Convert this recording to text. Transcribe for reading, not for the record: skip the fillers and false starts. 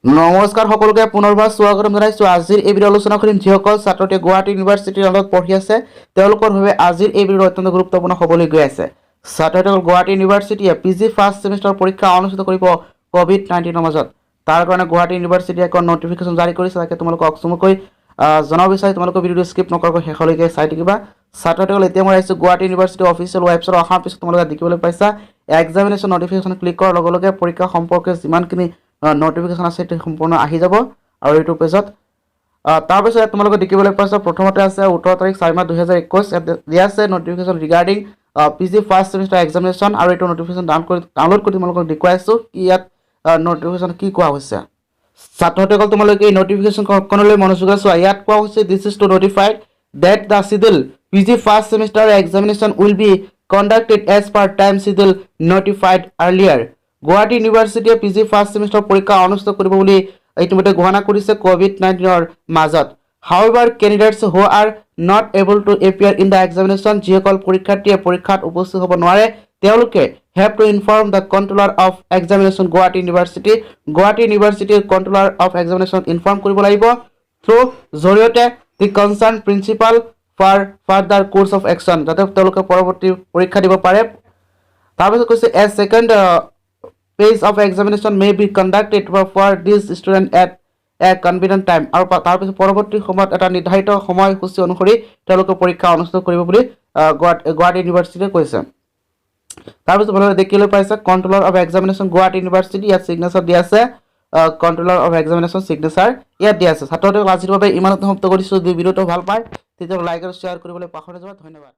নমস্কাৰ সকলোকে পুনৰবাৰ স্বাগতম জনাইছোঁ। আজিৰ এই ভিডিঅ' আলোচনা কৰিম যিসকল ছাত্ৰতে গুৱাহাটী ইউনিভাৰ্চিটিৰ আণ্ডাৰত পঢ়ি আছে তেওঁলোকৰ বাবে আজিৰ এই ভিডিঅ' অত্যন্ত গুৰুত্বপূৰ্ণ হ'বলৈ গৈ আছে। ছাত্ৰসকল গুৱাহাটী ইউনিভাৰ্চিটিয়ে PG ফাৰ্ষ্ট ছেমিষ্টাৰ পৰীক্ষা অনুষ্ঠিত কৰিব COVID-19 মাজত। তাৰ কাৰণে গুৱাহাটী ইউনিভাৰ্চিটিয়ে এখন নটিফিকেশ্যন জাৰি কৰিছে। তাকে তোমালোকক চমুকৈ জনাব বিচাৰি তোমালোকৰ ভিডিঅ'টো স্কিপ নকৰাকৈ শেষলৈকে চাই থাকিবা। ছাত্ৰসকল এতিয়া মই আহিছোঁ গুৱাহাটী ইউনিভাৰ্চিটি অফিচিয়েল ৱেবছাইট অহাৰ পিছত তোমালোকে দেখিবলৈ পাইছা এক্সামিনেশ্যন নটিফিকেশ্যন ক্লিক কৰাৰ লগে লগে পৰীক্ষা সম্পৰ্কে যিমানখিনি নটিফিকেশ্যন আছে সেইটো সম্পূৰ্ণ আহি যাব আৰু এইটো পেজত তাৰপিছত তোমালোকে দেখিবলৈ পাইছা প্ৰথমতে আছে 18 তাৰিখ 4 মাহ 2021 দিয়া আছে notification regarding PG first semester examination আৰু এইটো নটিফিকেশ্যন ডাউনলোড কৰি তোমালোকক দেখুৱাইছোঁ কি ইয়াত নটিফিকেশ্যন কি কোৱা হৈছে। ছাত্ৰসকল তোমালোকে এই নটিফিকেশ্যনখনলৈ মনোযোগ চোৱা। ইয়াত কোৱা হৈছে this is to notified that the schedule PG first semester examination will be conducted as per time schedule notified earlier. Guwahati ইউনিভাৰ্চিটিয়ে PG ফাৰ্ষ্ট ছেমিষ্টাৰ পৰীক্ষা অনুষ্ঠিত কৰিব বুলি ইতিমধ্যে ঘোষণা কৰিছে COVID-19 মাজত। However, candidates who are not able to appear in the examination যিসকল পৰীক্ষাৰ্থীয়ে পৰীক্ষাত উপস্থিত হ'ব নোৱাৰে তেওঁলোকে have to inform the controller of examination Guwahati university controller of examination inform কৰিব লাগিব through জৰিয়তে the concerned principal for further course of action যাতে তেওঁলোকে পৰৱৰ্তী পৰীক্ষা দিব পাৰে। তাৰপিছত কৈছে a second phase of examination may be conducted for this student at a convenient time আৰু তাৰপিছত পৰৱৰ্তী সময়ত এটা নিৰ্ধাৰিত সময়সূচী অনুসৰি তেওঁলোকে পৰীক্ষা অনুষ্ঠিত কৰিব বুলি গুৱাহাটী ইউনিভাৰ্চিটিয়ে কৈছে। তাৰপিছত আপোনালোকে দেখিবলৈ পাইছে controller of examination Guwahati university ইয়াত চিগনেচাৰ দিয়া আছে কন্ট্ৰোলাৰ অফ এক্সামিনেশ্যন চিগনেচাৰ ইয়াত দিয়া আছে। ছাত্ৰসকলক আজিৰ বাবে ইমানতে সমাপ্ত কৰিছোঁ। যদি ভিডিঅ'টো ভাল পায় তেতিয়া লাইক আৰু শ্বেয়াৰ কৰিবলৈ পাহৰি নাযাব। ধন্যবাদ।